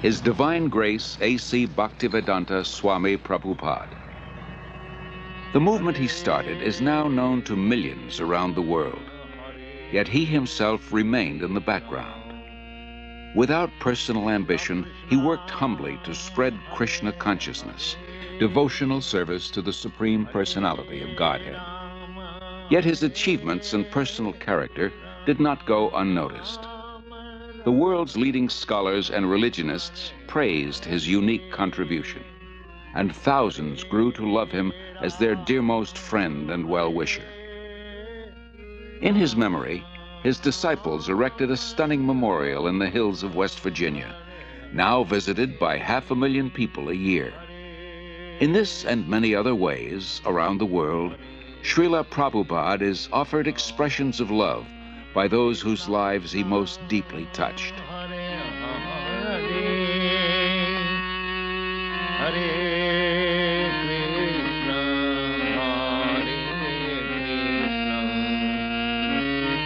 His Divine Grace A.C. Bhaktivedanta Swāmi Prabhupāda. The movement he started is now known to millions around the world, yet he himself remained in the background. Without personal ambition, he worked humbly to spread Krishna consciousness, devotional service to the Supreme Personality of Godhead. Yet his achievements and personal character did not go unnoticed. The world's leading scholars and religionists praised his unique contribution, and thousands grew to love him as their dearmost friend and well-wisher. In his memory, his disciples erected a stunning memorial in the hills of West Virginia, now visited by 500,000 people a year. In this and many other ways around the world, Śrīla Prabhupāda is offered expressions of love by those whose lives he most deeply touched.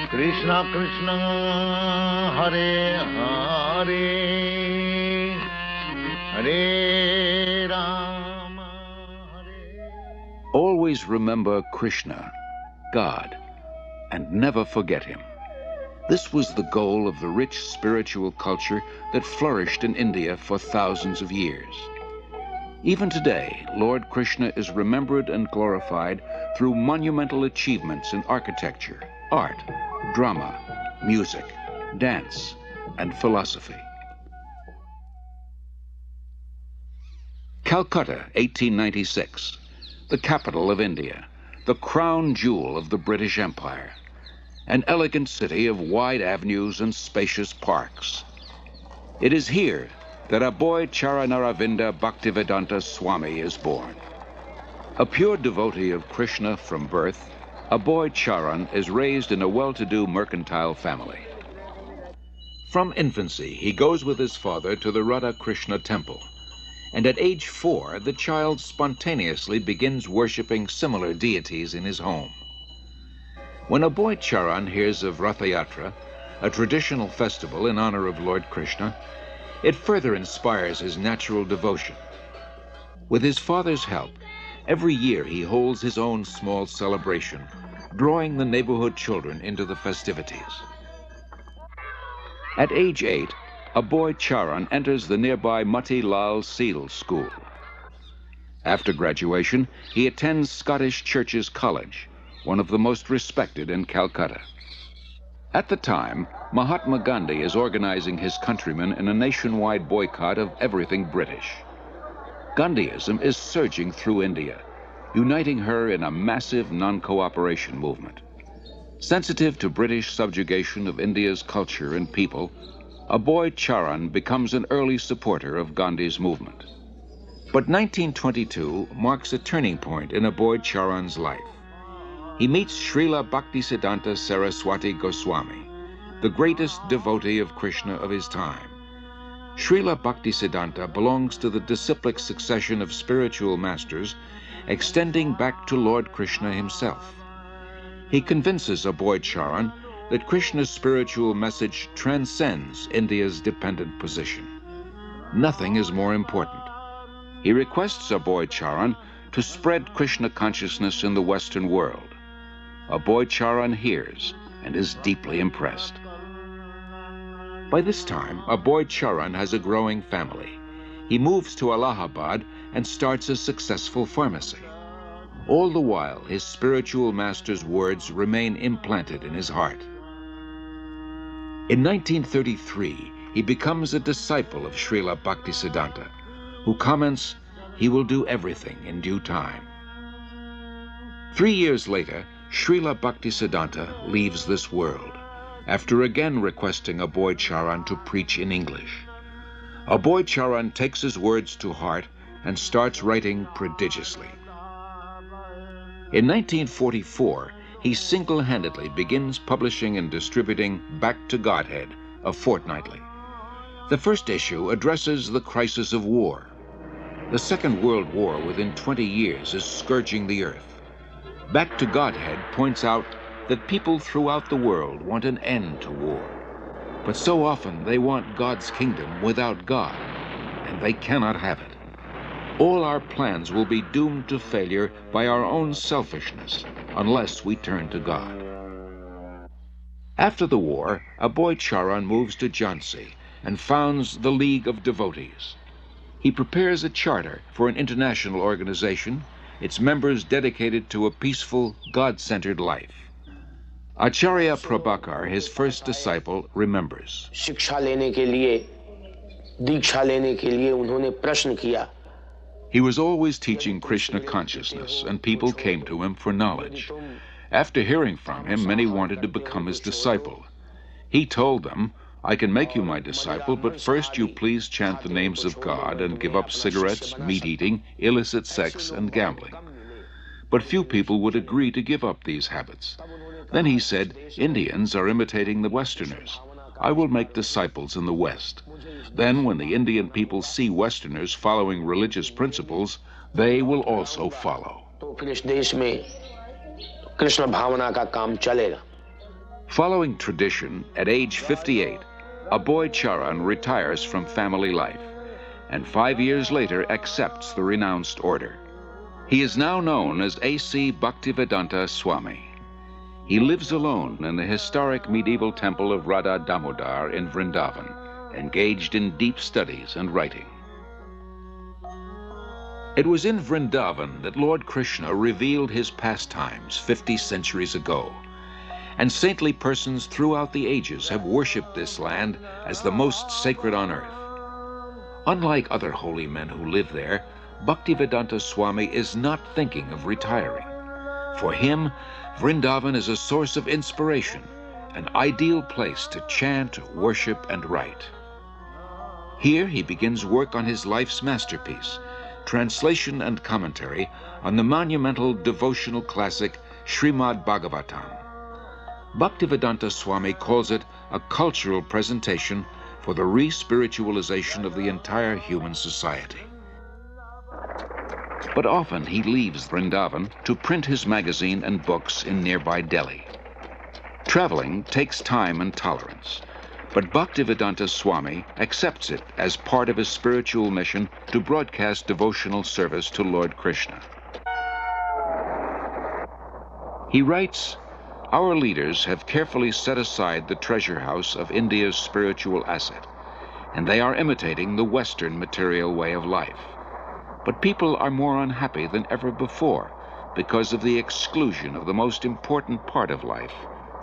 Krishna Krishna, Hare Hare, Hare Rama, Hare. Always remember Krishna, God, and never forget him. This was the goal of the rich spiritual culture that flourished in India for thousands of years. Even today, Lord Krishna is remembered and glorified through monumental achievements in architecture, art, drama, music, dance, and philosophy. Calcutta, 1896, the capital of India, the crown jewel of the British Empire, an elegant city of wide avenues and spacious parks. It is here that Aboy Charanaravinda Bhaktivedanta Swāmi is born. A pure devotee of Krishna from birth, Aboy Charan is raised in a well-to-do mercantile family. From infancy, he goes with his father to the Radha Krishna temple, and at age 4, the child spontaneously begins worshipping similar deities in his home. When Aboy Charan hears of Ratha Yatra, a traditional festival in honor of Lord Krishna, it further inspires his natural devotion. With his father's help, every year he holds his own small celebration, drawing the neighborhood children into the festivities. At age 8, Aboy Charan enters the nearby Mati Lal Seal School. After graduation, he attends Scottish Churches College, one of the most respected in Calcutta. At the time, Mahatma Gandhi is organizing his countrymen in a nationwide boycott of everything British. Gandhiism is surging through India, uniting her in a massive non-cooperation movement. Sensitive to British subjugation of India's culture and people, Aboy Charan becomes an early supporter of Gandhi's movement. But 1922 marks a turning point in Aboy Charan's life. He meets Śrīla Bhaktisiddhanta Saraswati Goswami, the greatest devotee of Krishna of his time. Śrīla Bhaktisiddhanta belongs to the disciplic succession of spiritual masters extending back to Lord Krishna himself. He convinces Aboy Charan that Krishna's spiritual message transcends India's dependent position. Nothing is more important. He requests Aboy Charan to spread Krishna consciousness in the Western world. Aboy Charan hears and is deeply impressed. By this time, Aboy Charan has a growing family. He moves to Allahabad and starts a successful pharmacy. All the while, his spiritual master's words remain implanted in his heart. In 1933, he becomes a disciple of Śrīla Bhaktisiddhanta, who comments, "He will do everything in due time." 3 years later, Śrīla Bhaktisiddhanta leaves this world, after again requesting Aboy Charan to preach in English. Aboy Charan takes his words to heart and starts writing prodigiously. In 1944, he single-handedly begins publishing and distributing Back to Godhead, a fortnightly. The first issue addresses the crisis of war. The Second World War within 20 years is scourging the earth. Back to Godhead points out that people throughout the world want an end to war. But so often they want God's kingdom without God, they cannot have it. All our plans will be doomed to failure by our own selfishness unless we turn to God. After the war, a boy Charan moves to Jhansi and founds the League of Devotees. He prepares a charter for an international organization, its members dedicated to a peaceful, God-centered life. Acharya Prabhakar, his first disciple, remembers. शिक्षा लेने के लिए, दीक्षा लेने के लिए उन्होंने प्रश्न किया. He was always teaching Krishna consciousness, and people came to him for knowledge. After hearing from him, many wanted to become his disciple. He told them, I can make you my disciple, but first you please chant the names of God and give up cigarettes, meat-eating, illicit sex, and gambling. But few people would agree to give up these habits. Then he said, Indians are imitating the Westerners. I will make disciples in the West. Then when the Indian people see Westerners following religious principles, they will also follow. Following tradition, at age 58, a boy Charan retires from family life, and 5 years later accepts the renounced order. He is now known as A.C. Bhaktivedanta Swāmi. He lives alone in the historic medieval temple of Radha Damodar in Vrindavan, engaged in deep studies and writing. It was in Vrindavan that Lord Krishna revealed his pastimes 50 centuries ago, and saintly persons throughout the ages have worshipped this land as the most sacred on earth. Unlike other holy men who live there, Bhaktivedanta Swāmi is not thinking of retiring. For him, Vrindavan is a source of inspiration, an ideal place to chant, worship, and write. Here he begins work on his life's masterpiece, translation and commentary on the monumental devotional classic Śrīmad Bhagavatam. Bhaktivedanta Swāmi calls it a cultural presentation for the re-spiritualization of the entire human society. But often he leaves Vrindavan to print his magazine and books in nearby Delhi. Traveling takes time and tolerance, but Bhaktivedanta Swāmi accepts it as part of his spiritual mission to broadcast devotional service to Lord Krishna. He writes, our leaders have carefully set aside the treasure house of India's spiritual asset, and they are imitating the Western material way of life. But people are more unhappy than ever before because of the exclusion of the most important part of life,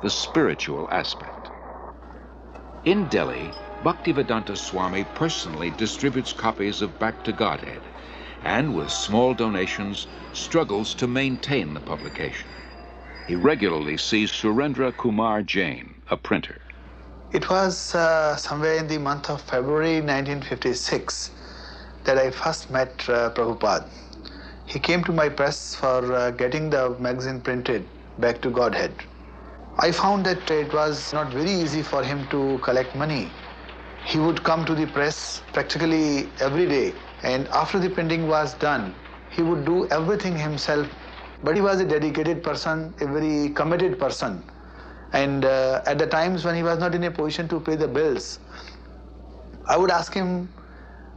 the spiritual aspect. In Delhi, Bhaktivedanta Swāmi personally distributes copies of Back to Godhead, and with small donations, struggles to maintain the publication. He regularly sees Surendra Kumar Jain, a printer. It was somewhere in the month of February 1956 that I first met Prabhupada. He came to my press for getting the magazine printed, Back to Godhead. I found that it was not very easy for him to collect money. He would come to the press practically every day, and after the printing was done, he would do everything himself. But he was a dedicated person, a very committed person. And at the times when he was not in a position to pay the bills, I would ask him,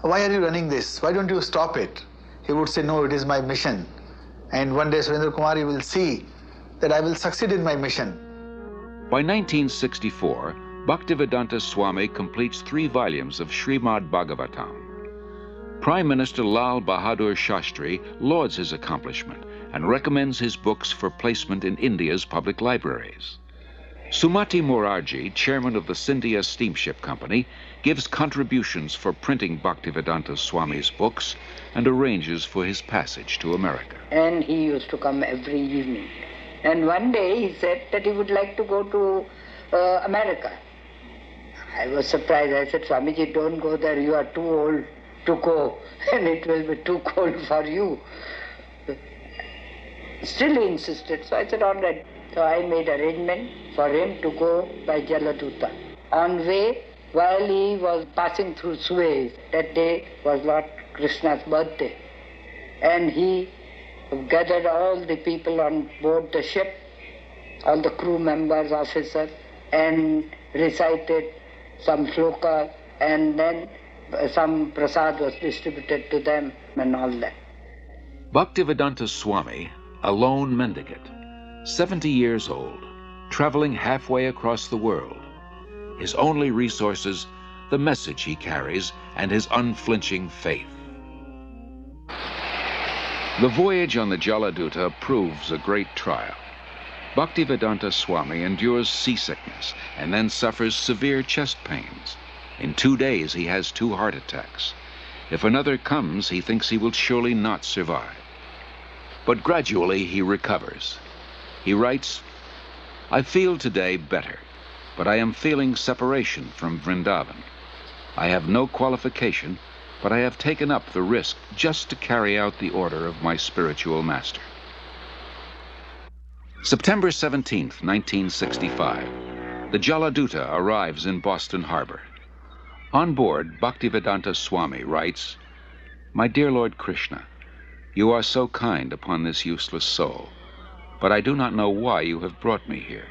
why are you running this? Why don't you stop it? He would say, no, it is my mission. And one day, Surendra Kumar, you will see that I will succeed in my mission. By 1964, Bhaktivedanta Swāmi completes 3 volumes of Śrīmad Bhagavatam. Prime Minister Lal Bahadur Shastri lauds his accomplishment and recommends his books for placement in India's public libraries. Sumati Morarji, chairman of the Scindia Steamship Company, gives contributions for printing Bhaktivedanta Swāmi's books and arranges for his passage to America. And he used to come every evening. And one day he said that he would like to go to America. I was surprised. I said, Swamiji, don't go there. You are too old to go, and it will be too cold for you. Still he insisted. So I said, all right. So I made arrangement for him to go by Jaladuta. On way, while he was passing through Suez, that day was Lord Krishna's birthday, and he gathered all the people on board the ship, all the crew members, officers, and recited some shlokas, and then some prasad was distributed to them and all that. Bhaktivedanta Swāmi, a lone mendicant, 70 years old, traveling halfway across the world. His only resources, the message he carries and his unflinching faith. The voyage on the Jaladuta proves a great trial. Bhaktivedanta Swāmi endures seasickness and then suffers severe chest pains. In 2 days, he has 2 heart attacks. If another comes, he thinks he will surely not survive. But gradually, he recovers. He writes, "I feel today better, but I am feeling separation from Vrindavan. I have no qualification, but I have taken up the risk just to carry out the order of my spiritual master." September 17th, 1965. The Jaladuta arrives in Boston Harbor. On board, Bhaktivedanta Swāmi writes, "My dear Lord Krishna, you are so kind upon this useless soul, but I do not know why you have brought me here.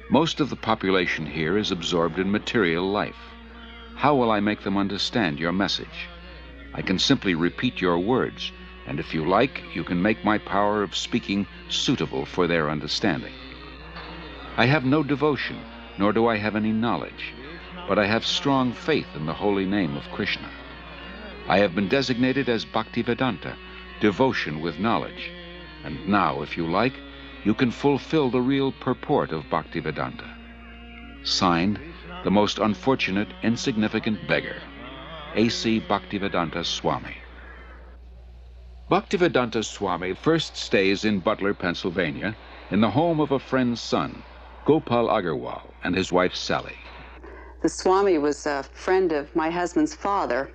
Most of the population here is absorbed in material life. How will I make them understand your message? I can simply repeat your words, and if you like, you can make my power of speaking suitable for their understanding. I have no devotion, nor do I have any knowledge, but I have strong faith in the holy name of Krishna. I have been designated as Bhaktivedanta, devotion with knowledge, and now, if you like, you can fulfill the real purport of Bhaktivedanta. Signed, the most unfortunate, insignificant beggar, A.C. Bhaktivedanta Swāmi." Bhaktivedanta Swāmi first stays in Butler, Pennsylvania, in the home of a friend's son, Gopal Agarwal, and his wife Sally. The Swāmi was a friend of my husband's father,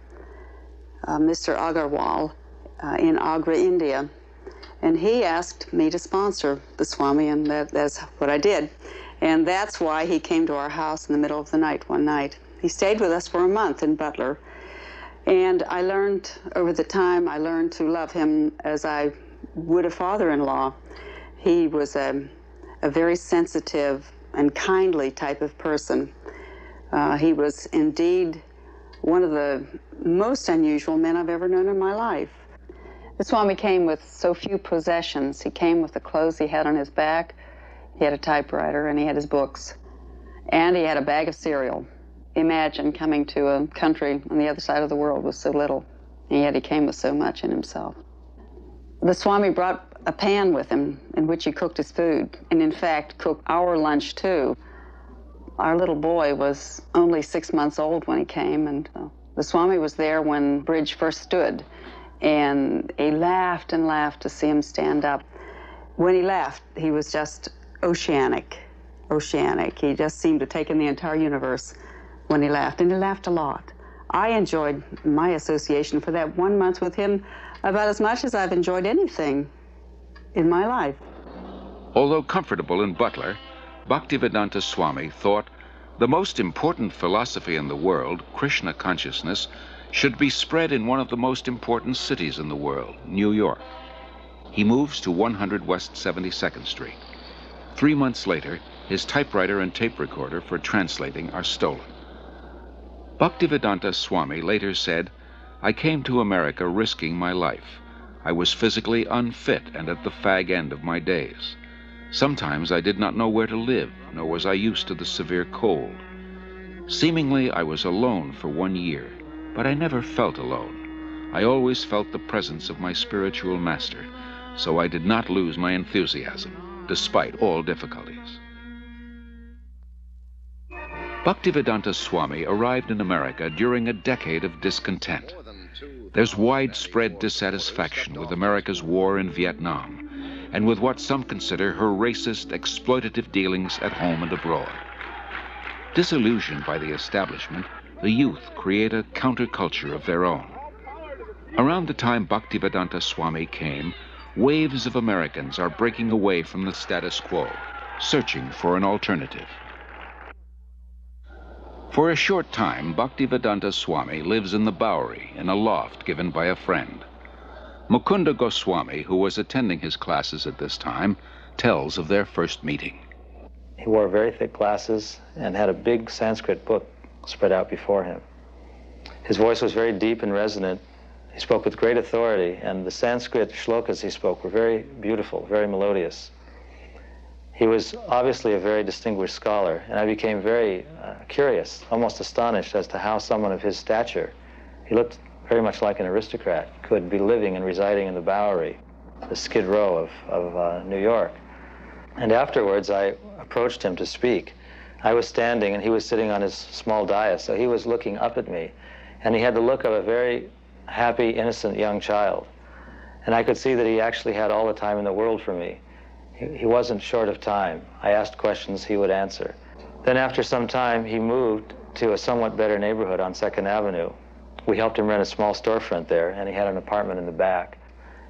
Mr. Agarwal, in Agra, India. And he asked me to sponsor the Swāmi, and that's what I did. And that's why he came to our house in the middle of the night one night. He stayed with us for a month in Butler. And I learned, over the time, I learned to love him as I would a father-in-law. He was a very sensitive and kindly type of person. He was indeed one of the most unusual men I've ever known in my life. The Swāmi came with so few possessions. He came with the clothes he had on his back. He had a typewriter, and he had his books. And he had a bag of cereal. Imagine coming to a country on the other side of the world with so little, and yet he came with so much in himself. The Swāmi brought a pan with him in which he cooked his food, and in fact cooked our lunch too. Our little boy was only 6 months old when he came, and the Swāmi was there when Bridge first stood, and he laughed and laughed to see him stand up. When he laughed, he was just oceanic. He just seemed to take in the entire universe when he laughed, and he laughed a lot. I enjoyed my association for that 1 month with him about as much as I've enjoyed anything in my life. Although comfortable in Butler, Bhaktivedanta Swāmi thought the most important philosophy in the world, Krishna consciousness, should be spread in one of the most important cities in the world, New York. He moves to 100 West 72nd Street. 3 months later, his typewriter and tape recorder for translating are stolen. Bhaktivedanta Swāmi later said, "I came to America risking my life. I was physically unfit and at the fag end of my days. Sometimes I did not know where to live, nor was I used to the severe cold. Seemingly I was alone for 1 year, but I never felt alone. I always felt the presence of my spiritual master, so I did not lose my enthusiasm, despite all difficulties." Bhaktivedanta Swāmi arrived in America during a decade of discontent. There's widespread dissatisfaction with America's war in Vietnam and with what some consider her racist, exploitative dealings at home and abroad. Disillusioned by the establishment, the youth create a counterculture of their own. Around the time Bhaktivedanta Swāmi came, waves of Americans are breaking away from the status quo, searching for an alternative. For a short time, Bhaktivedanta Swāmi lives in the Bowery in a loft given by a friend. Mukunda Goswami, who was attending his classes at this time, tells of their first meeting. He wore very thick glasses and had a big Sanskrit book spread out before him. His voice was very deep and resonant. He spoke with great authority, and the Sanskrit shlokas he spoke were very beautiful, very melodious. He was obviously a very distinguished scholar, and I became very curious, almost astonished as to how someone of his stature, he looked very much like an aristocrat, could be living and residing in the Bowery, the Skid Row of New York. And afterwards, I approached him to speak. I was standing, and he was sitting on his small dais, so he was looking up at me, and he had the look of a very happy, innocent young child. And I could see that he actually had all the time in the world for me. He wasn't short of time. I asked questions, he would answer. Then after some time, he moved to a somewhat better neighborhood on 2nd Avenue. We helped him rent a small storefront there, and he had an apartment in the back.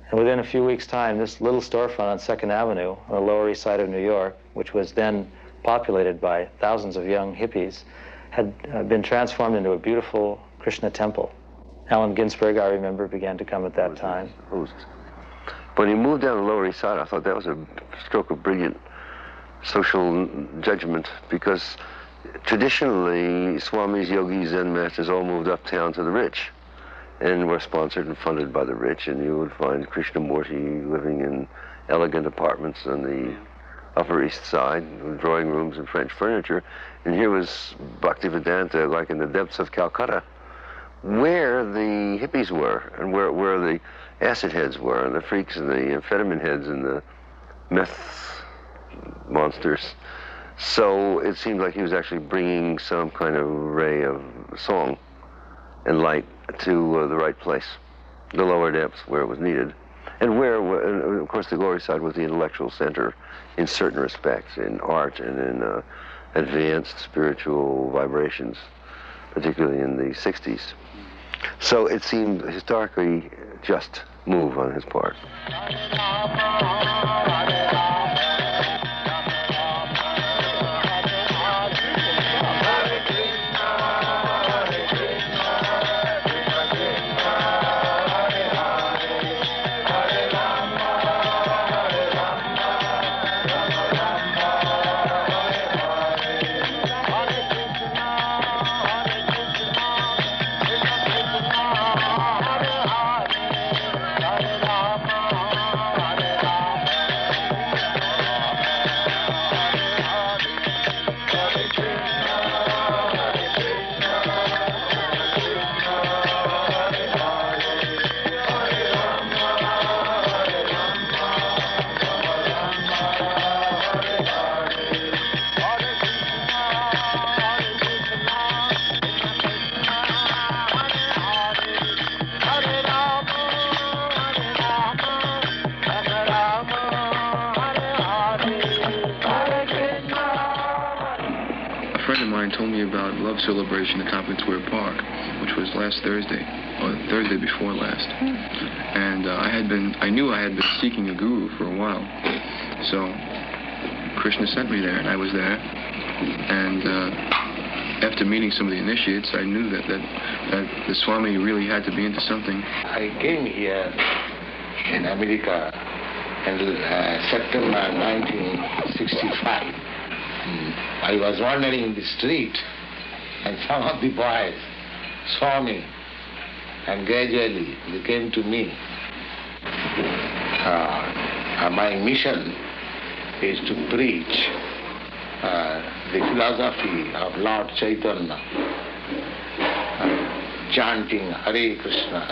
And within a few weeks' time, this little storefront on 2nd Avenue, on the Lower East Side of New York, which was then populated by thousands of young hippies, had been transformed into a beautiful Krishna temple. Allen Ginsberg, I remember, began to come at that time. When he moved down the Lower East Side, I thought that was a stroke of brilliant social judgment, because traditionally, Swamis, yogis, Zen masters all moved uptown to the rich and were sponsored and funded by the rich, and you would find Krishnamurti living in elegant apartments on the Upper East Side with drawing rooms and French furniture, and here was Bhaktivedanta, like in the depths of Calcutta, where the hippies were, and where the acid heads were, and the freaks, and the amphetamine heads, and the meth monsters. So it seemed like he was actually bringing some kind of ray of song and light to the right place, the lower depths where it was needed, and where, of course, the glory side was the intellectual center in certain respects, in art and in advanced spiritual vibrations, particularly in the 60s. So it seemed historically just move on his part. Told me about Love Celebration at Tompkins Square Park, which was last Thursday, or Thursday before last. And I knew I had been seeking a guru for a while. So Krishna sent me there, and I was there. And after meeting some of the initiates, I knew that the Swami really had to be into something. I came here in America in September 1965. I was wandering in the street, and some of the boys saw me, and gradually they came to me. My mission is to preach the philosophy of Lord Chaitanya, chanting Hare Krishna,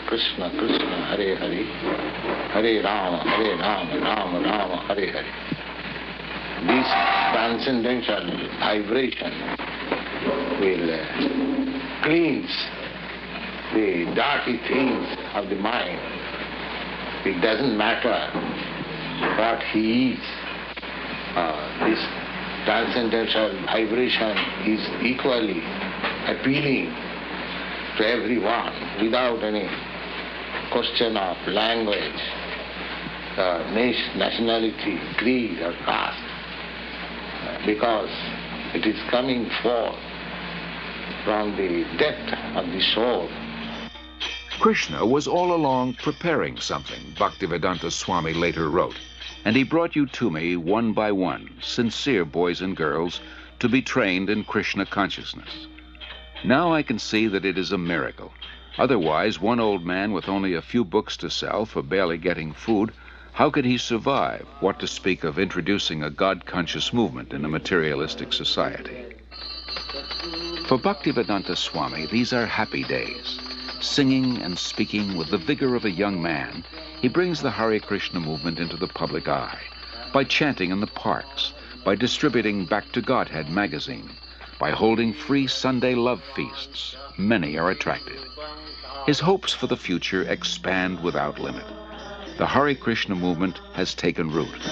Krishna Krishna, Hare Hare, Hare Rama, Rama Rama, Hare Hare. This transcendental vibration will cleanse the dirty things of the mind. It doesn't matter what he is. This transcendental vibration is equally appealing to everyone without any question of language, nationality, creed, or caste. Because it is coming forth from the depth of the soul. Krishna was all along preparing something, Bhaktivedanta Swami later wrote, and he brought you to me one by one, sincere boys and girls, to be trained in Krishna consciousness. Now I can see that it is a miracle. Otherwise, one old man with only a few books to sell for barely getting food, how could he survive? What to speak of introducing a God-conscious movement in a materialistic society? For Bhaktivedanta Swami, these are happy days. Singing and speaking with the vigor of a young man, he brings the Hare Krishna movement into the public eye by chanting in the parks, by distributing Back to Godhead magazine, by holding free Sunday love feasts. Many are attracted. His hopes for the future expand without limit. The Hare Krishna movement has taken root.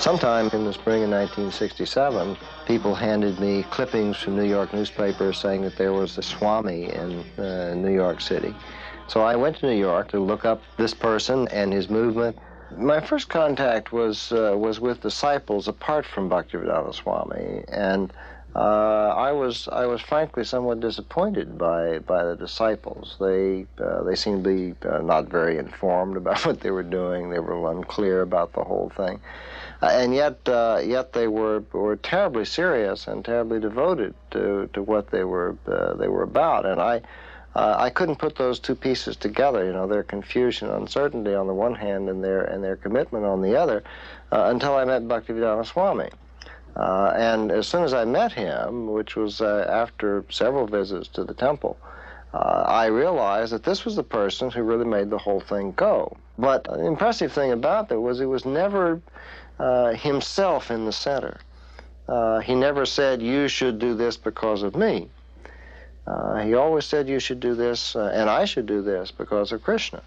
Sometime in the spring of 1967, people handed me clippings from New York newspapers saying that there was a Swami in New York City. So I went to New York to look up this person and his movement. My first contact was with disciples apart from Bhaktivedanta Swami, and I was frankly somewhat disappointed by the disciples. They seemed to be not very informed about what they were doing. They were unclear about the whole thing. And yet they were terribly serious and terribly devoted to what they were about. And I couldn't put those two pieces together. You know, their confusion, uncertainty on the one hand, and their commitment on the other, until I met Bhaktivedanta Swami. And as soon as I met him, which was after several visits to the temple, I realized that this was the person who really made the whole thing go. But the impressive thing about that was he was never himself in the center. He never said, you should do this because of me. He always said, you should do this and I should do this because of Krishna.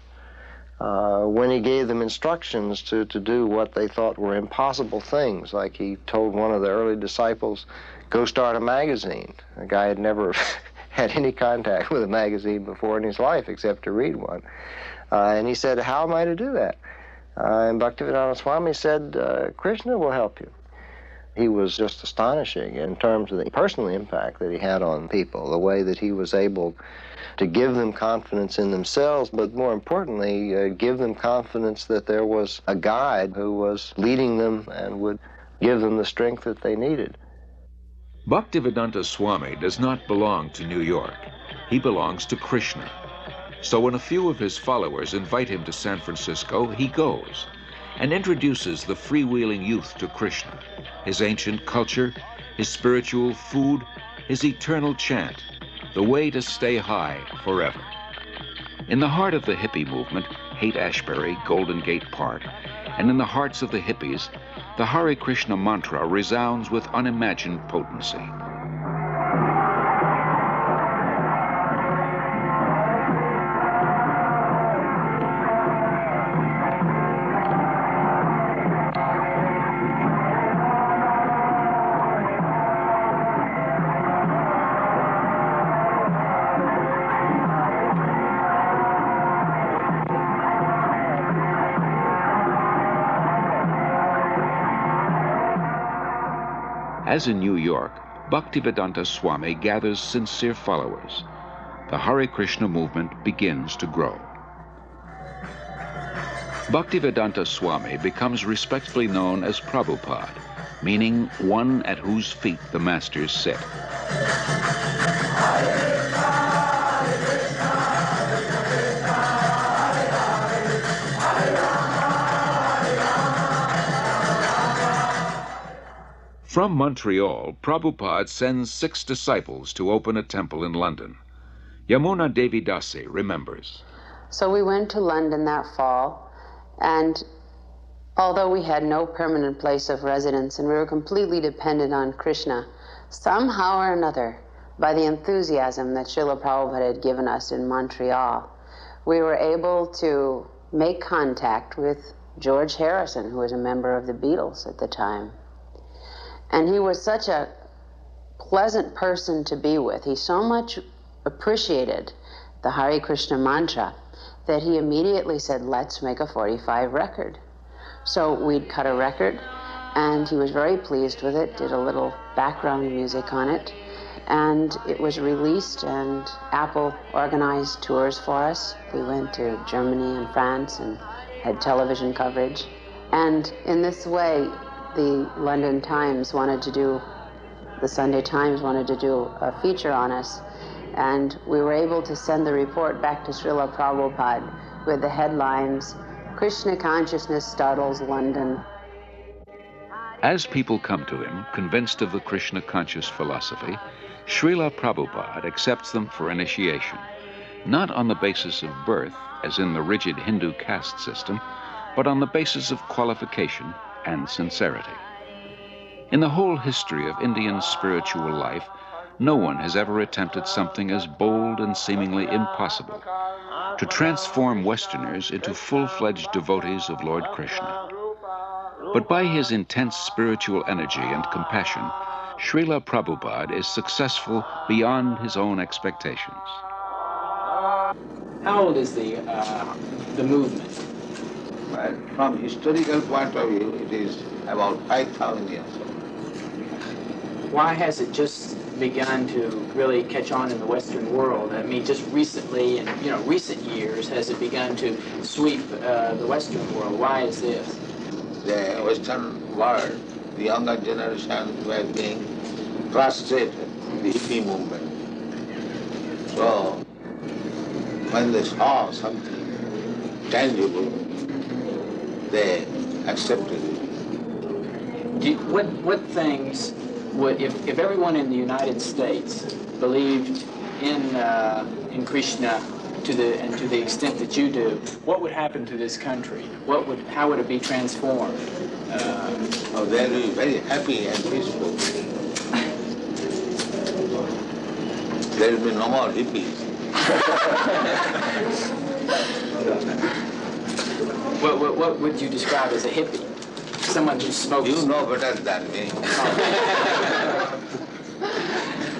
When he gave them instructions to do what they thought were impossible things, like he told one of the early disciples, go start a magazine. The guy had never had any contact with a magazine before in his life except to read one. And he said, how am I to do that? And Bhaktivedanta Swami said, Krishna will help you. He was just astonishing in terms of the personal impact that he had on people, the way that he was able to give them confidence in themselves, but more importantly, give them confidence that there was a guide who was leading them and would give them the strength that they needed. Bhaktivedanta Swami does not belong to New York. He belongs to Krishna. So when a few of his followers invite him to San Francisco, he goes and introduces the freewheeling youth to Krishna, his ancient culture, his spiritual food, his eternal chant, the way to stay high forever. In the heart of the hippie movement, Haight-Ashbury, Golden Gate Park, and in the hearts of the hippies, the Hare Krishna mantra resounds with unimagined potency. As in New York, Bhaktivedanta Swami gathers sincere followers. The Hare Krishna movement begins to grow. Bhaktivedanta Swami becomes respectfully known as Prabhupada, meaning one at whose feet the masters sit. From Montreal, Prabhupada sends 6 disciples to open a temple in London. Yamuna Devi Dasi remembers. So we went to London that fall, and although we had no permanent place of residence and we were completely dependent on Krishna, somehow or another, by the enthusiasm that Śrīla Prabhupāda had given us in Montreal, we were able to make contact with George Harrison, who was a member of the Beatles at the time. And he was such a pleasant person to be with. He so much appreciated the Hare Krishna mantra that he immediately said, let's make a 45 record. So we'd cut a record, and he was very pleased with it, did a little background music on it, and it was released, and Apple organized tours for us. We went to Germany and France and had television coverage. And in this way, the London Times wanted to do, the Sunday Times wanted to do a feature on us, and we were able to send the report back to Śrīla Prabhupāda with the headlines, "Krishna Consciousness Startles London." As people come to him, convinced of the Krishna conscious philosophy, Śrīla Prabhupāda accepts them for initiation, not on the basis of birth, as in the rigid Hindu caste system, but on the basis of qualification and sincerity. In the whole history of Indian spiritual life, no one has ever attempted something as bold and seemingly impossible, to transform Westerners into full-fledged devotees of Lord Krishna. But by his intense spiritual energy and compassion, Śrīla Prabhupāda is successful beyond his own expectations. How old is the movement? Well, from historical point of view, it is about 5,000 years old. Why has it just begun to really catch on in the Western world? I mean, just recently, in recent years, has it begun to sweep the Western world? Why is this? The Western world, the younger generation were being frustrated, the hippie movement. So, when they saw something tangible, they accepted it. What things would, if everyone in the United States believed in Krishna to the extent that you do, what would happen to this country? How would it be transformed? They'll be very happy and peaceful. There will be no more hippies. What would you describe as a hippie? Someone who smokes? You know better than me.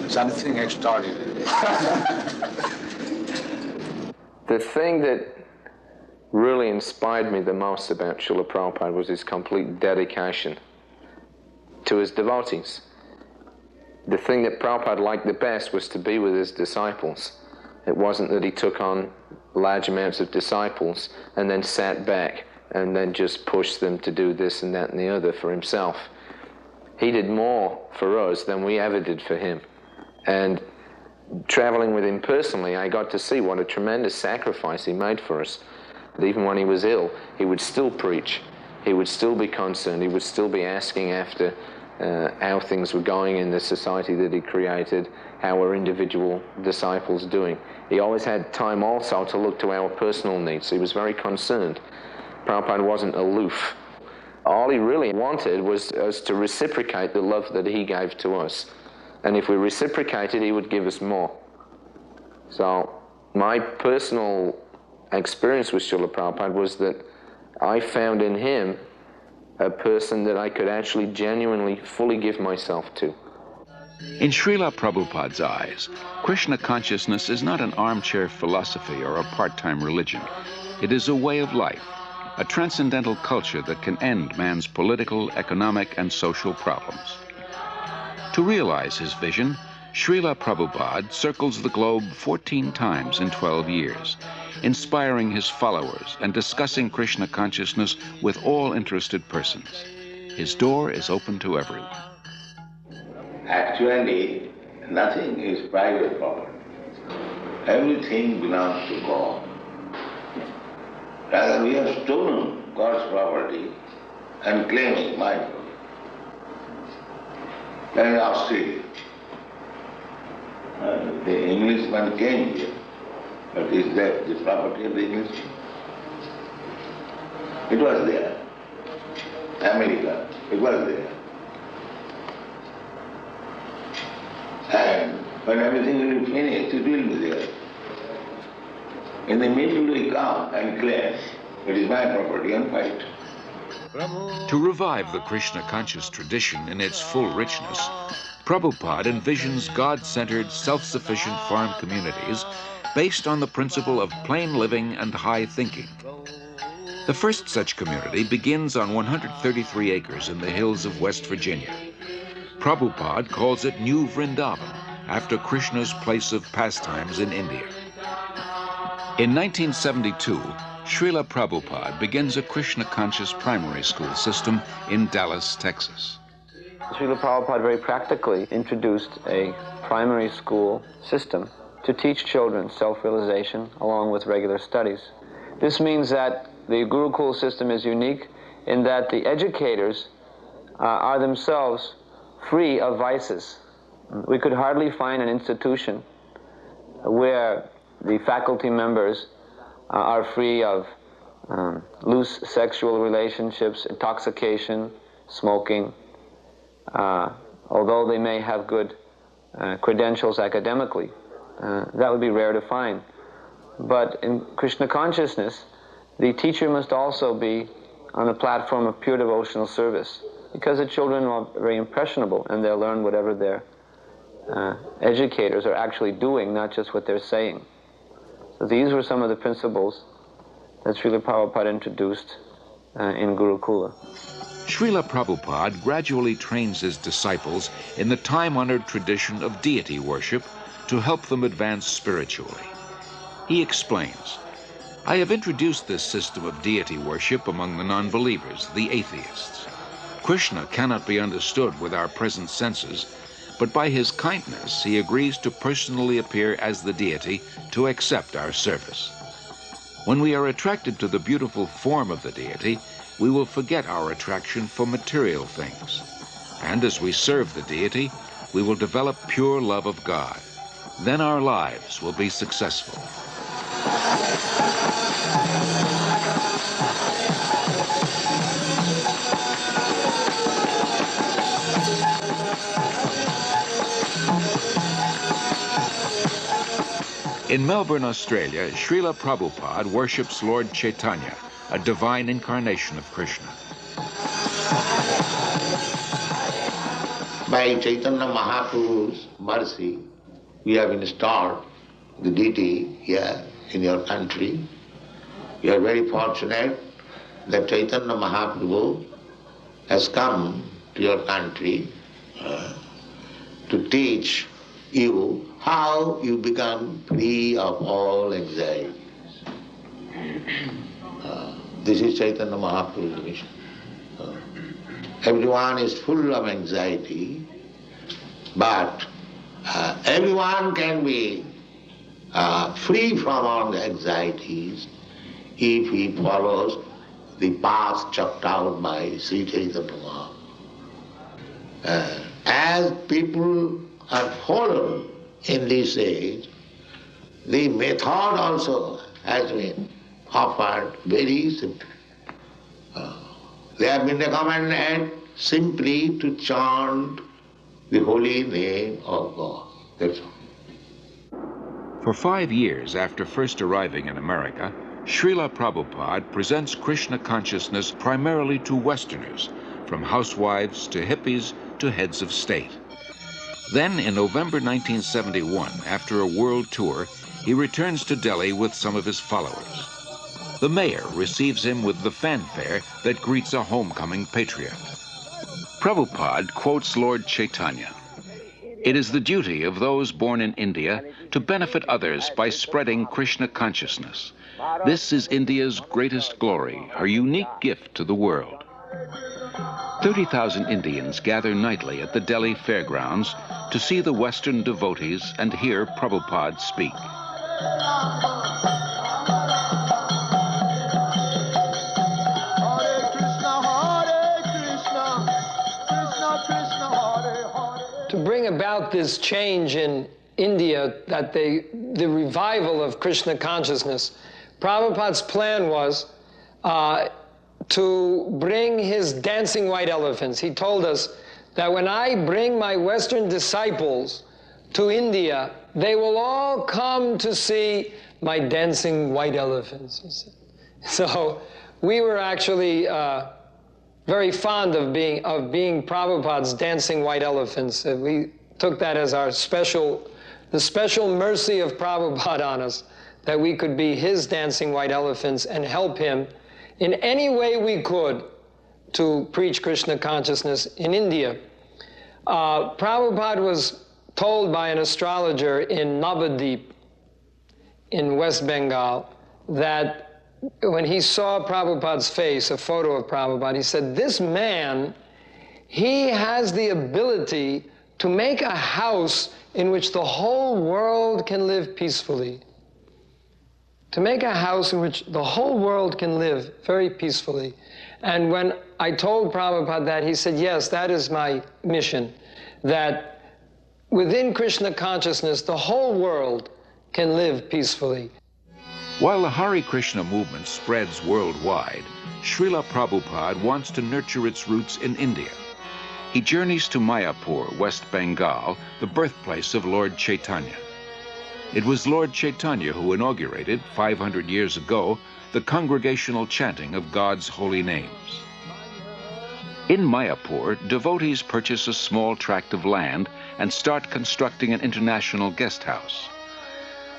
Something extraordinary. The thing that really inspired me the most about Śrīla Prabhupāda was his complete dedication to his devotees. The thing that Prabhupada liked the best was to be with his disciples. It wasn't that he took on large amounts of disciples and then sat back and then just pushed them to do this and that and the other for himself. He did more for us than we ever did for him. And traveling with him personally, I got to see what a tremendous sacrifice he made for us. That even when he was ill, he would still preach. He would still be concerned. He would still be asking after how things were going in the society that he created, how were individual disciples doing. He always had time also to look to our personal needs. He was very concerned. Prabhupada wasn't aloof. All he really wanted was us to reciprocate the love that he gave to us. And if we reciprocated, he would give us more. So my personal experience with Śrīla Prabhupāda was that I found in him a person that I could actually genuinely, fully give myself to. In Śrīla Prabhupāda's eyes, Krishna consciousness is not an armchair philosophy or a part-time religion. It is a way of life, a transcendental culture that can end man's political, economic, and social problems. To realize his vision, Śrīla Prabhupāda circles the globe 14 times in 12 years, inspiring his followers and discussing Krishna consciousness with all interested persons. His door is open to everyone. Actually, nothing is private property. Everything belongs to God. Rather, we have stolen God's property and claiming my property. Then in Australia, the Englishman came here, but is that the property of the Englishman? It was there. America, it was there. And when everything will be finished, it will be there. In the middle we come and claim, it is my property and fight. To revive the Krishna conscious tradition in its full richness, Prabhupada envisions God-centered, self-sufficient farm communities based on the principle of plain living and high thinking. The first such community begins on 133 acres in the hills of West Virginia. Prabhupada calls it New Vrindavan, after Krishna's place of pastimes in India. In 1972, Śrīla Prabhupāda begins a Krishna-conscious primary school system in Dallas, Texas. Śrīla Prabhupāda very practically introduced a primary school system to teach children self-realization along with regular studies. This means that the Gurukul system is unique in that the educators are themselves free of vices. We could hardly find an institution where the faculty members are free of loose sexual relationships, intoxication, smoking, although they may have good credentials academically. That would be rare to find. But in Krishna consciousness, the teacher must also be on the platform of pure devotional service, because the children are very impressionable and they'll learn whatever their educators are actually doing, not just what they're saying. So these were some of the principles that Śrīla Prabhupāda introduced in Gurukula. Śrīla Prabhupāda gradually trains his disciples in the time-honored tradition of deity worship to help them advance spiritually. He explains, "I have introduced this system of deity worship among the non-believers, the atheists. Krishna cannot be understood with our present senses, but by his kindness he agrees to personally appear as the deity to accept our service. When we are attracted to the beautiful form of the deity, we will forget our attraction for material things. And as we serve the deity, we will develop pure love of God. Then our lives will be successful." In Melbourne, Australia, Śrīla Prabhupāda worships Lord Chaitanya, a divine incarnation of Krishna. By Chaitanya Mahaprabhu's mercy, we have installed the deity here in your country. You are very fortunate that Chaitanya Mahaprabhu has come to your country to teach you how you become free of all anxieties. This is Chaitanya Mahaprabhu's mission. Everyone is full of anxiety, but everyone can be free from all the anxieties if he follows the path chalked out by Sri Chaitanya Mahaprabhu. As people are followed in this age, the method also has been offered very simply. They have been recommended simply to chant the holy name of God. That's all. For 5 years after first arriving in America, Śrīla Prabhupāda presents Krishna consciousness primarily to Westerners, from housewives to hippies to heads of state. Then, in November 1971, after a world tour, he returns to Delhi with some of his followers. The mayor receives him with the fanfare that greets a homecoming patriot. Prabhupada quotes Lord Chaitanya, "It is the duty of those born in India to benefit others by spreading Krishna consciousness. This is India's greatest glory, her unique gift to the world." 30,000 Indians gather nightly at the Delhi fairgrounds to see the Western devotees and hear Prabhupada speak. To bring about this change in India, that the revival of Krishna consciousness, Prabhupada's plan was to bring his dancing white elephants. He told us that when I bring my Western disciples to India, they will all come to see my dancing white elephants, he said. So we were actually very fond of being Prabhupada's dancing white elephants. We took that as our the special mercy of Prabhupada on us, that we could be his dancing white elephants and help him in any way we could to preach Krishna consciousness in India. Prabhupada was told by an astrologer in Navadip in West Bengal that when he saw Prabhupada's face, a photo of Prabhupada, he said, this man, he has the ability to make a house in which the whole world can live peacefully. To make a house in which the whole world can live very peacefully. And when I told Prabhupada that, he said, yes, that is my mission, that within Krishna consciousness, the whole world can live peacefully. While the Hare Krishna movement spreads worldwide, Śrīla Prabhupāda wants to nurture its roots in India. He journeys to Mayapur, West Bengal, the birthplace of Lord Chaitanya. It was Lord Chaitanya who inaugurated, 500 years ago, the congregational chanting of God's holy names. In Mayapur, devotees purchase a small tract of land and start constructing an international guest house.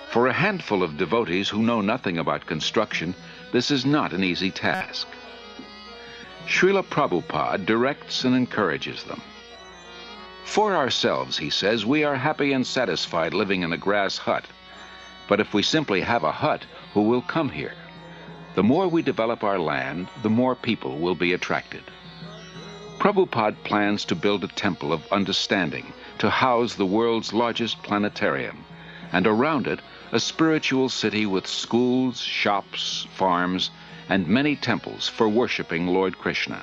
For a handful of devotees who know nothing about construction, this is not an easy task. Śrīla Prabhupāda directs and encourages them. For ourselves, he says, we are happy and satisfied living in a grass hut. But if we simply have a hut, who will come here? The more we develop our land, the more people will be attracted. Prabhupada plans to build a temple of understanding to house the world's largest planetarium, and around it, a spiritual city with schools, shops, farms, and many temples for worshiping Lord Krishna.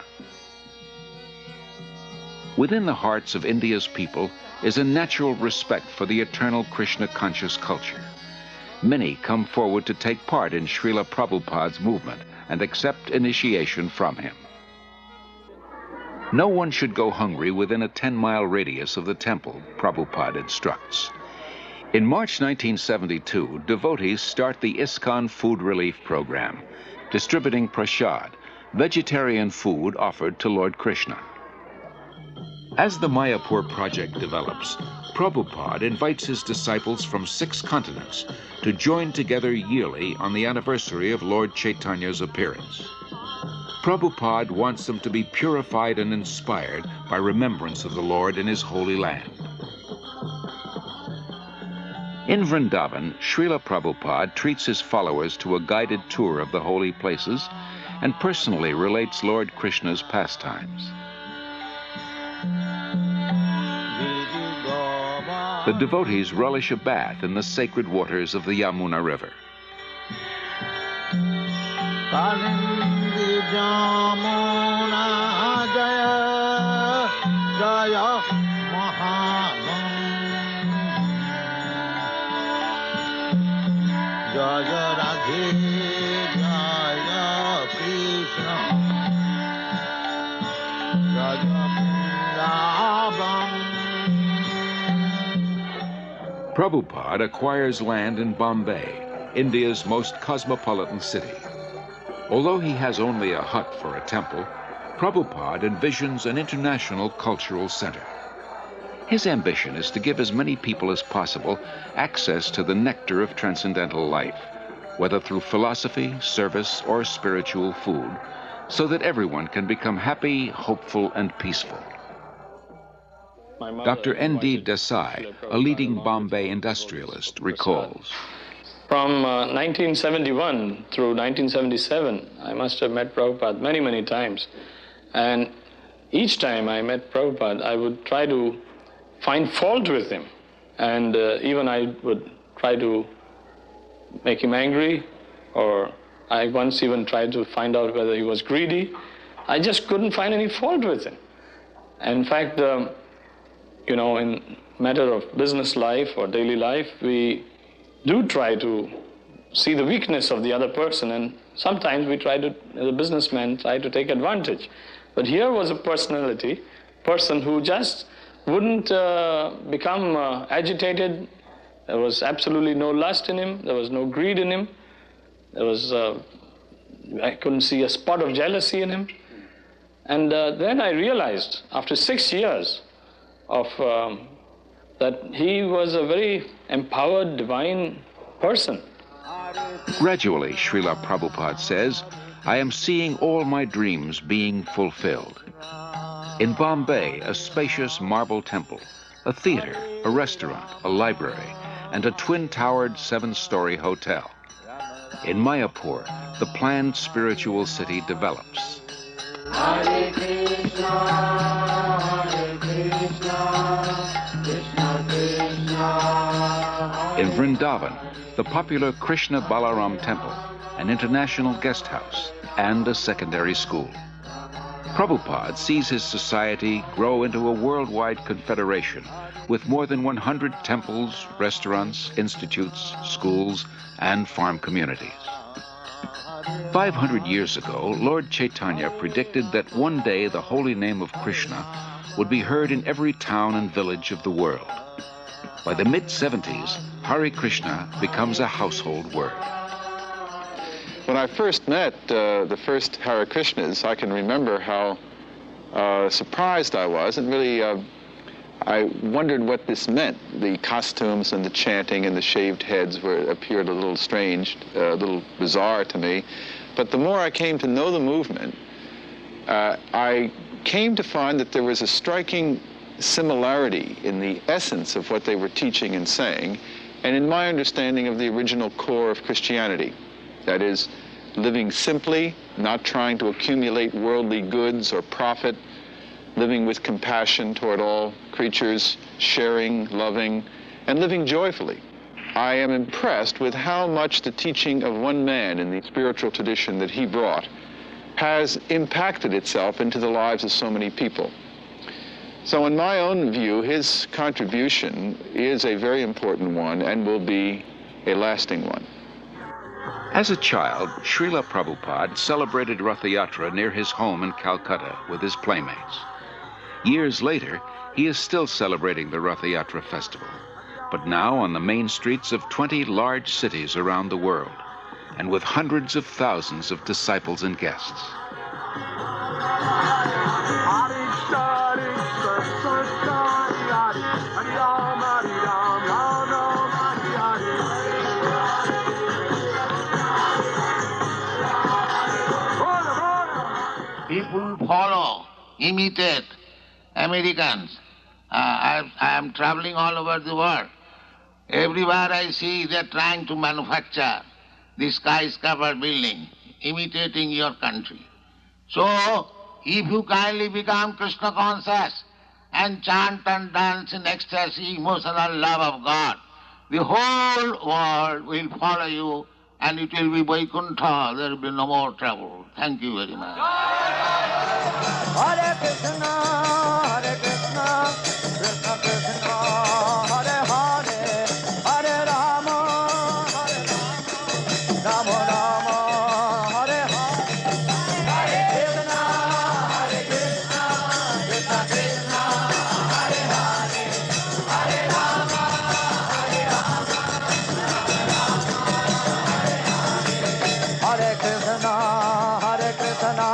Within the hearts of India's people is a natural respect for the eternal Krishna-conscious culture. Many come forward to take part in Śrīla Prabhupāda's movement and accept initiation from him. No one should go hungry within a 10-mile radius of the temple, Prabhupada instructs. In March 1972, devotees start the ISKCON Food Relief Program, distributing prasad, vegetarian food offered to Lord Krishna. As the Mayapur project develops, Prabhupada invites his disciples from 6 continents to join together yearly on the anniversary of Lord Chaitanya's appearance. Prabhupada wants them to be purified and inspired by remembrance of the Lord in his holy land. In Vrindavan, Śrīla Prabhupāda treats his followers to a guided tour of the holy places and personally relates Lord Krishna's pastimes. The devotees relish a bath in the sacred waters of the Yamuna River. Prabhupada acquires land in Bombay, India's most cosmopolitan city. Although he has only a hut for a temple, Prabhupada envisions an international cultural center. His ambition is to give as many people as possible access to the nectar of transcendental life, whether through philosophy, service, or spiritual food, so that everyone can become happy, hopeful, and peaceful. Dr. N.D. Desai, a leading Bombay industrialist, recalls. From 1971 through 1977, I must have met Prabhupada many, many times. And each time I met Prabhupada, I would try to find fault with him. And even I would try to make him angry, or I once even tried to find out whether he was greedy. I just couldn't find any fault with him. In fact, you know, in matter of business life or daily life, we do try to see the weakness of the other person, and sometimes we try to, as a businessman, try to take advantage. But here was a person who just wouldn't become agitated. There was absolutely no lust in him. There was no greed in him. There was, I couldn't see a spot of jealousy in him. And then I realized, after 6 years of that he was a very empowered, divine person. Gradually, Śrīla Prabhupāda says, I am seeing all my dreams being fulfilled. In Bombay, a spacious marble temple, a theater, a restaurant, a library, and a twin-towered 7-story hotel. In Mayapur, the planned spiritual city develops. Hare Krishna, Krishna Krishna. In Vrindavan, the popular Krishna Balaram temple, an international guest house, and a secondary school. Prabhupada sees his society grow into a worldwide confederation with more than 100 temples, restaurants, institutes, schools, and farm communities. 500 years ago, Lord Chaitanya predicted that one day the holy name of Krishna would be heard in every town and village of the world. By the mid-70s, Hare Krishna becomes a household word. When I first met the first Hare Krishnas, I can remember how surprised I was, and really I wondered what this meant. The costumes and the chanting and the shaved heads appeared a little strange, a little bizarre to me. But the more I came to know the movement, I came to find that there was a striking similarity in the essence of what they were teaching and saying, and in my understanding of the original core of Christianity. That is, living simply, not trying to accumulate worldly goods or profit, living with compassion toward all creatures, sharing, loving, and living joyfully. I am impressed with how much the teaching of one man in the spiritual tradition that he brought has impacted itself into the lives of so many people. So in my own view, his contribution is a very important one and will be a lasting one. As a child, Śrīla Prabhupāda celebrated Ratha Yatra near his home in Calcutta with his playmates. Years later, he is still celebrating the Ratha Yatra festival, but now on the main streets of 20 large cities around the world, and with hundreds of thousands of disciples and guests. People follow, imitate Americans. I am traveling all over the world. Everywhere I see they're trying to manufacture the skyscraper building, imitating your country. So, if you kindly become Krishna conscious and chant and dance in ecstasy, emotional love of God, the whole world will follow you and it will be Vaikuntha. There will be no more trouble. Thank you very much. Hare Krishna, Krishna Krishna, Hare Hare, Hare Rama, Rama Rama, Hare Hare. Hare Krishna, Krishna Krishna, Hare Hare, Hare Rama, Hare Krishna,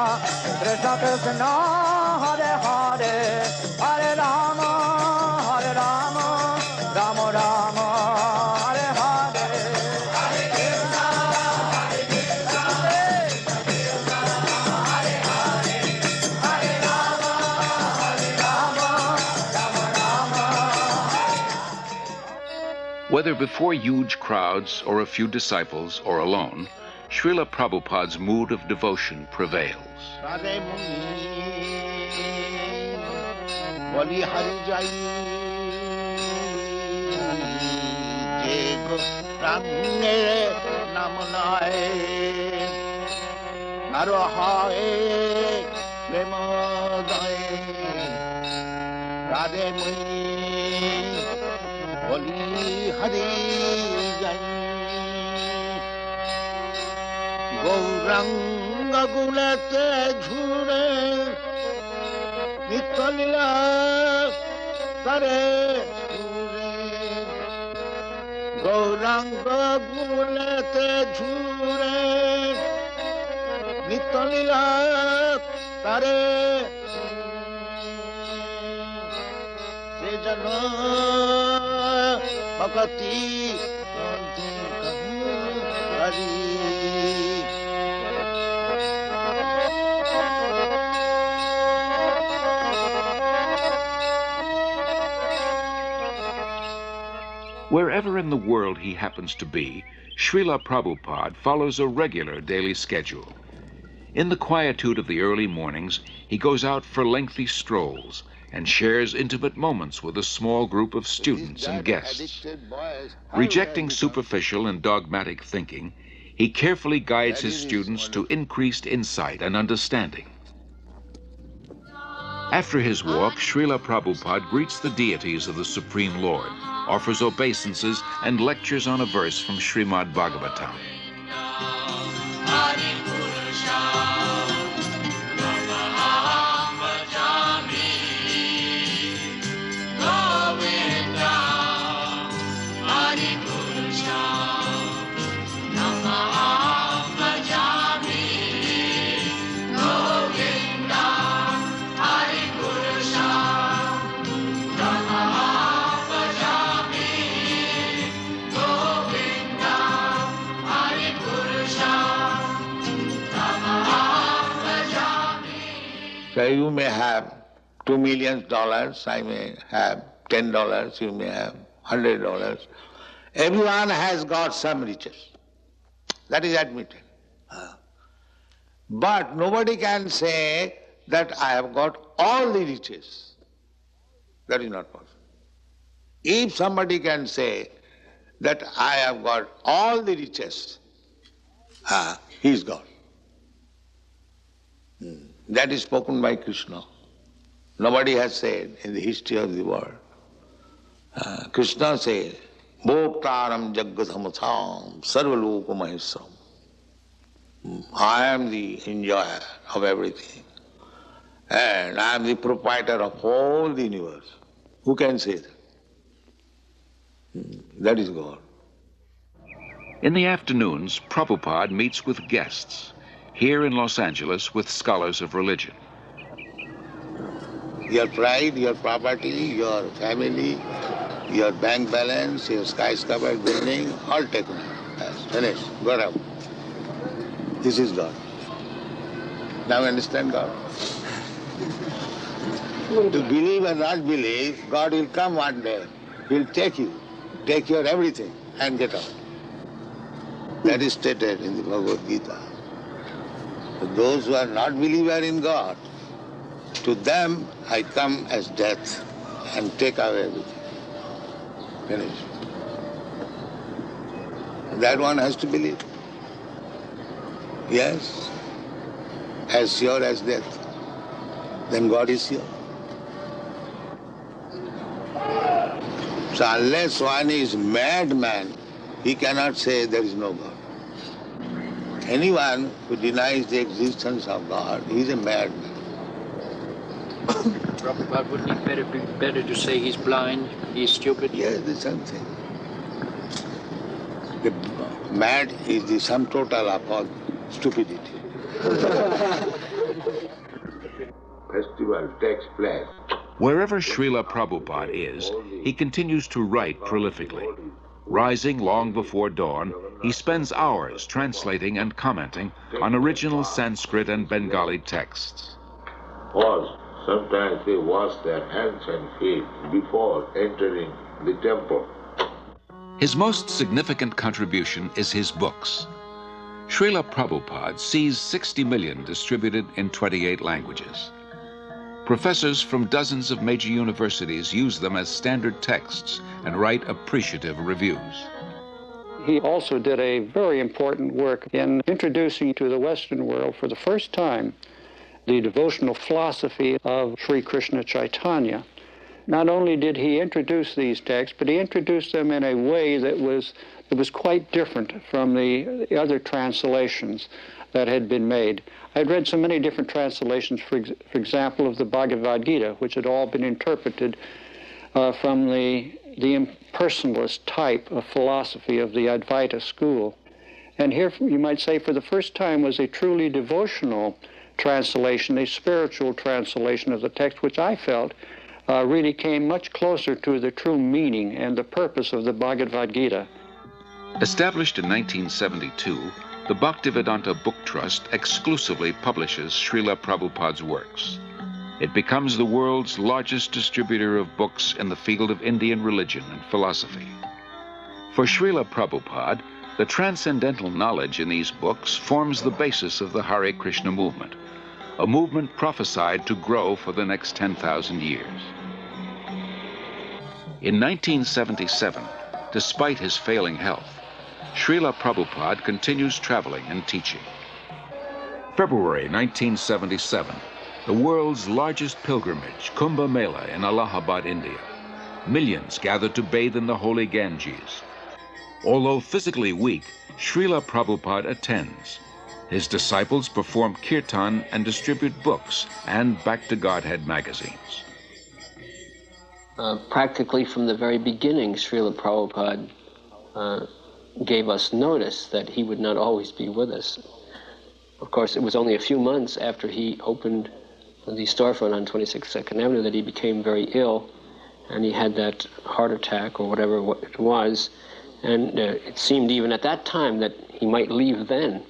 Krishna Krishna, Hare Hare, Hare Rama, Rama Rama, Hare Hare. Hare Krishna, Krishna Krishna, Hare Hare, Hare Rama, Rama Rama. Whether before huge crowds or a few disciples or alone, Śrīla Prabhupāda's mood of devotion prevails. Gauranga gulate jhure, Nitalila tare jhure. Gauranga gulate jhure, Nitalila tare. Sejana bhakti hari. Wherever Wherever in the world he happens to be, Śrīla Prabhupāda follows a regular daily schedule. In the quietude of the early mornings, he goes out for lengthy strolls and shares intimate moments with a small group of students and guests. Rejecting superficial and dogmatic thinking, he carefully guides his students to increased insight and understanding. After his walk, Śrīla Prabhupāda greets the deities of the Supreme Lord, offers obeisances, and lectures on a verse from Srimad Bhagavatam. So you may have $2 million, I may have $10, you may have $100. Everyone has got some riches. That is admitted. But nobody can say that I have got all the riches. That is not possible. If somebody can say that I have got all the riches, he is God. That is spoken by Krishna. Nobody has said in the history of the world. Krishna says, Bhoktaram Jaggathamutham Sarvaloka Mahesram. I am the enjoyer of everything. And I am the proprietor of whole the universe. Who can say that? That is God. In the afternoons, Prabhupada meets with guests, here in Los Angeles with scholars of religion. Your pride, your property, your family, your bank balance, your skyscraper building, all taken. Yes, finished. Got out. This is God. Now understand God? To believe or not believe, God will come one day. He'll take you, take your everything and get out. That is stated in the Bhagavad Gita. Those who are not believer in God, to them I come as death and take away everything. Finished. That one has to believe. Yes, as sure as death. Then God is sure. So unless one is madman, he cannot say there is no God. Anyone who denies the existence of God, he is a madman. Prabhupada, wouldn't it be better to say he's blind, he's stupid? Yes, the same thing. The mad is the sum total of all stupidity. Festival takes place. Wherever Śrīla Prabhupāda is, he continues to write prolifically. Rising long before dawn, he spends hours translating and commenting on original Sanskrit and Bengali texts. Or sometimes they wash their hands and feet before entering the temple. His most significant contribution is his books. Śrīla Prabhupāda sees 60 million distributed in 28 languages. Professors from dozens of major universities use them as standard texts and write appreciative reviews. He also did a very important work in introducing to the Western world for the first time the devotional philosophy of Sri Krishna Chaitanya. Not only did he introduce these texts, but he introduced them in a way that was quite different from the other translations that had been made. I had read so many different translations, for example, of the Bhagavad Gita, which had all been interpreted from the impersonalist type of philosophy of the Advaita school. And here, you might say, for the first time was a truly devotional translation, a spiritual translation of the text, which I felt really came much closer to the true meaning and the purpose of the Bhagavad Gita. Established in 1972, the Bhaktivedanta Book Trust exclusively publishes Śrīla Prabhupāda's works. It becomes the world's largest distributor of books in the field of Indian religion and philosophy. For Śrīla Prabhupāda, the transcendental knowledge in these books forms the basis of the Hare Krishna movement, a movement prophesied to grow for the next 10,000 years. In 1977, despite his failing health, Śrīla Prabhupāda continues traveling and teaching. February 1977, the world's largest pilgrimage, Kumbh Mela in Allahabad, India. Millions gathered to bathe in the holy Ganges. Although physically weak, Śrīla Prabhupāda attends. His disciples perform kirtan and distribute books and Back to Godhead magazines. Practically from the very beginning, Śrīla Prabhupāda gave us notice that he would not always be with us. Of course, it was only a few months after he opened the storefront on 26th 2nd Avenue that he became very ill, and he had that heart attack or whatever it was, and it seemed even at that time that he might leave then.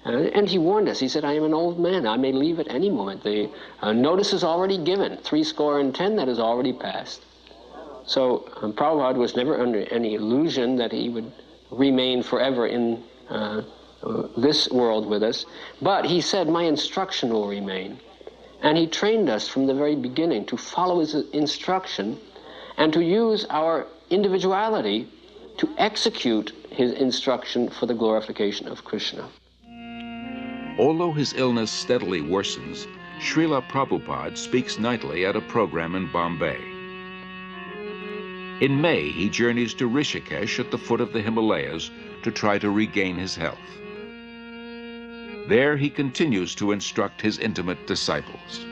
And he warned us. He said, I am an old man. I may leave at any moment. The notice is already given. 70 that has already passed. So Prabhupada was never under any illusion that he would remain forever in this world with us. But he said, my instruction will remain. And he trained us from the very beginning to follow his instruction and to use our individuality to execute his instruction for the glorification of Krishna. Although his illness steadily worsens, Śrīla Prabhupāda speaks nightly at a program in Bombay. In May, he journeys to Rishikesh at the foot of the Himalayas to try to regain his health. There he continues to instruct his intimate disciples.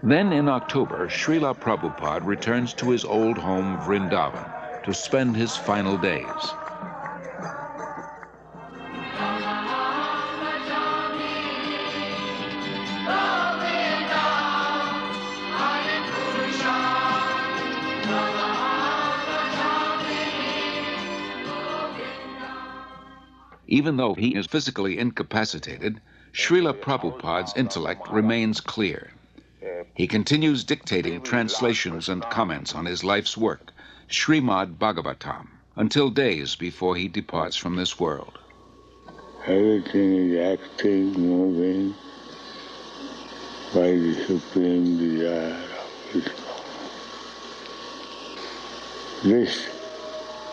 Then in October, Śrīla Prabhupāda returns to his old home, Vrindavan, to spend his final days. Even though he is physically incapacitated, Śrīla Prabhupāda's intellect remains clear. He continues dictating translations and comments on his life's work, Srimad Bhagavatam, until days before he departs from this world. Everything is active, moving by the supreme desire of Krishna. This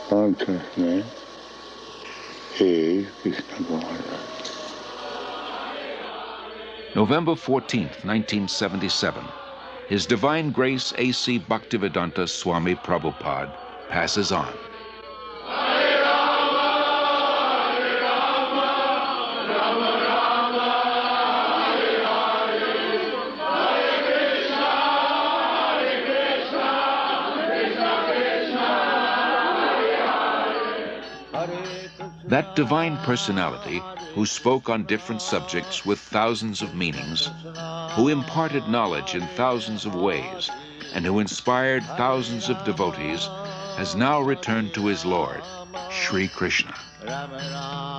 consciousness is Krishna consciousness. November 14th, 1977, His Divine Grace A.C. Bhaktivedanta Swāmi Prabhupāda passes on. That divine personality who spoke on different subjects with thousands of meanings, who imparted knowledge in thousands of ways, and who inspired thousands of devotees, has now returned to his Lord, Sri Krishna.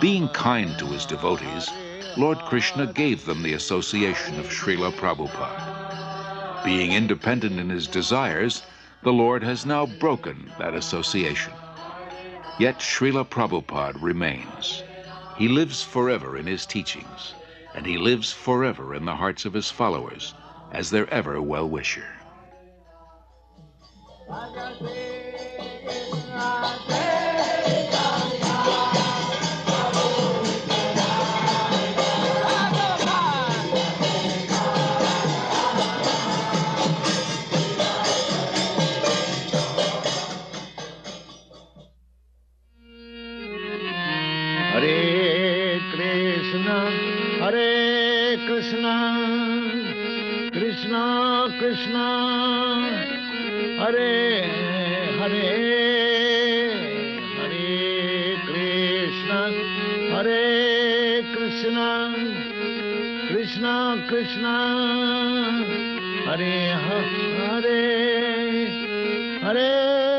Being kind to his devotees, Lord Krishna gave them the association of Śrīla Prabhupāda. Being independent in his desires, the Lord has now broken that association. Yet Śrīla Prabhupāda remains. He lives forever in his teachings, and he lives forever in the hearts of his followers as their ever well-wisher. Hare Krishna, Krishna Krishna, Hare Hare, Hare Krishna, Hare Krishna, Krishna Krishna, Hare Hare, Hare